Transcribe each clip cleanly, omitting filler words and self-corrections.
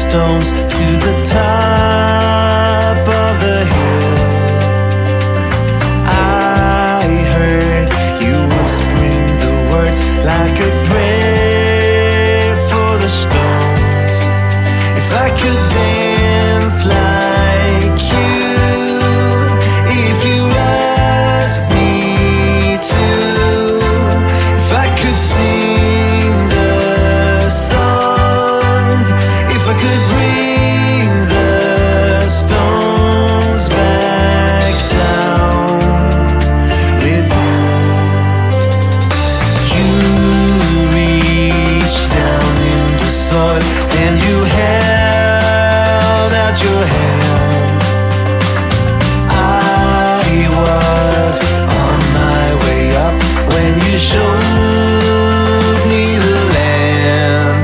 stones to the top of the hill. I heard you whispering the words like a prayer for the stones. If I could dance like you, if you asked me to, if I could sing the songs, if I could bring the stones back down with you. You reached down in the soil and you held out your hand. I was on my way up when you showed me the land.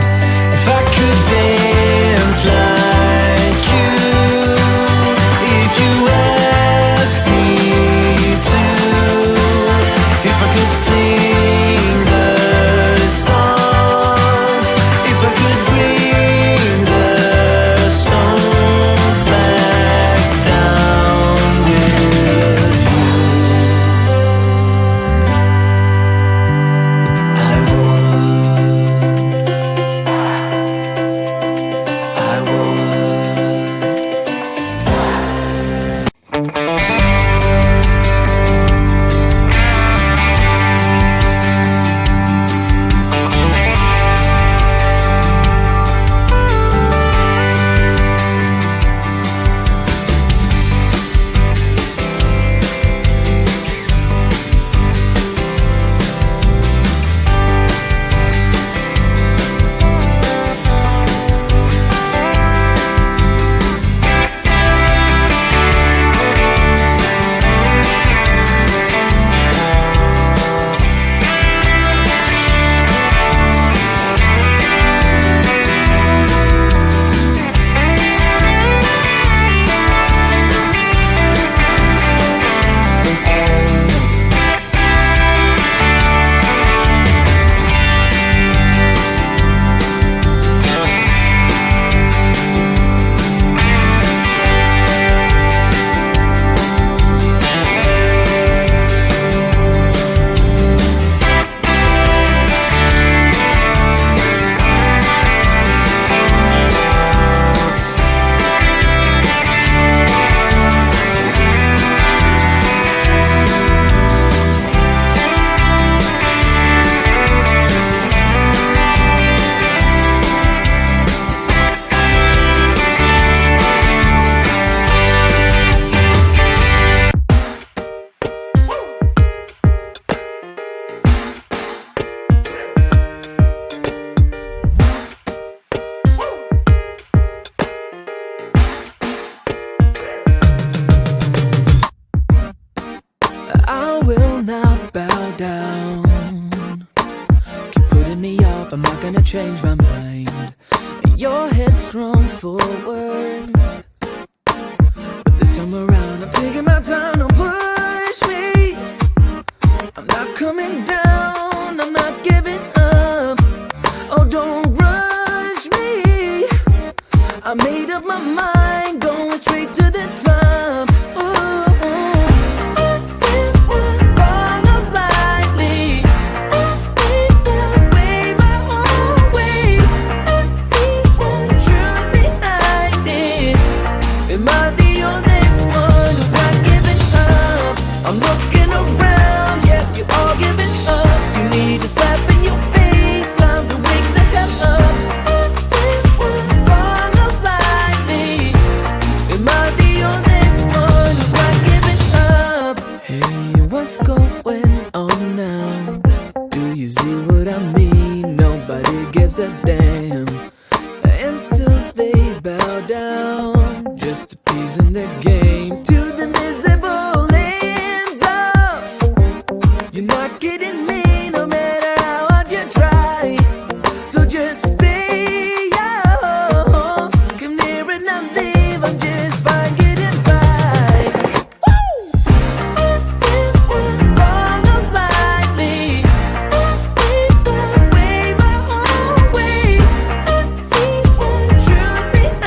If I could dance like you, if you asked me to, if I could sing the songs, if I could bring the stones back down with you, I would. I will not bow down. Keep putting me off, I'm not gonna change my mind. Your headstrong forward, but this time around I'm taking my time. Don't push me, I'm not coming down, I'm not giving up. Oh, don't rush me, I made up my mind, going straight to the top. A damn, and still they bow down, just appeasing their game to the miserable ends of. You're not getting me, no matter how hard you try. So just stay off, come near and I'll leave. I'm just fine getting by. Follow blindly, wave my own way. See the truth behind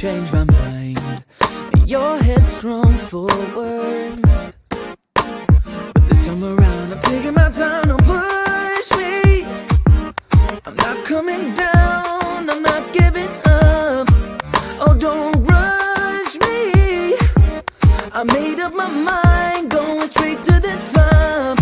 change my mind. You're headstrong forward, but this time around I'm taking my time. Don't push me, I'm not coming down, I'm not giving up. Oh, don't rush me, I made up my mind, going straight to the top.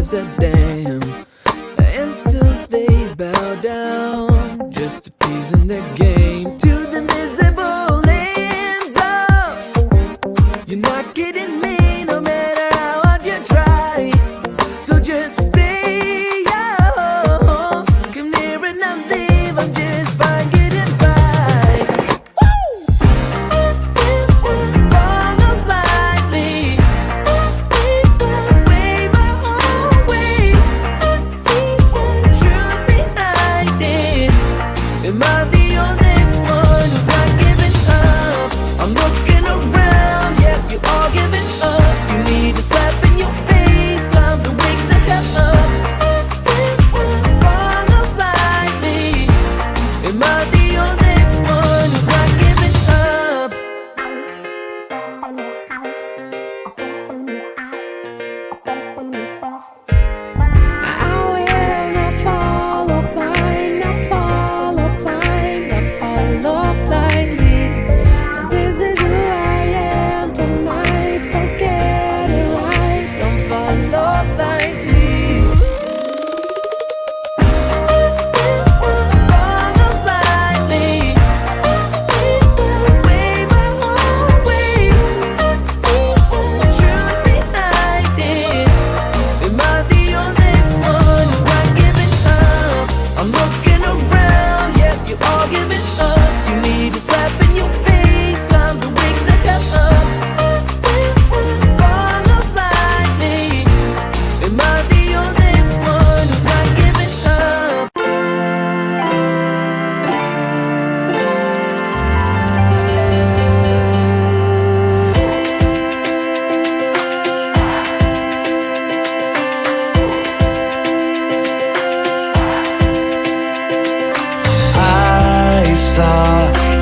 A damn, and still they bow down, just appeasing their game to the miserable ends of. You're not getting me no matter how hard you try, so just stay off. Come near and I'll leave, I'm just fine getting by.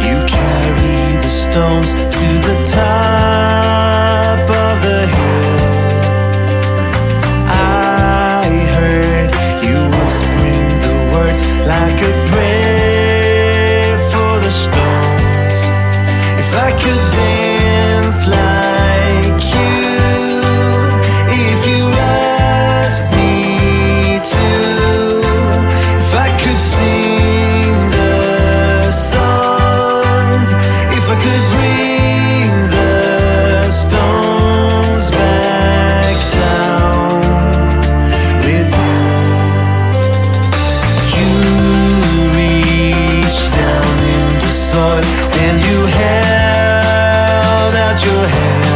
You carry the stones to the top of the hill. I heard you whispering the words like a prayer for the stones. If I could dance like you, if you asked me to, if I could sing the songs, if I could bring the stones back down with you. You reached down in the soil and you held out your hand.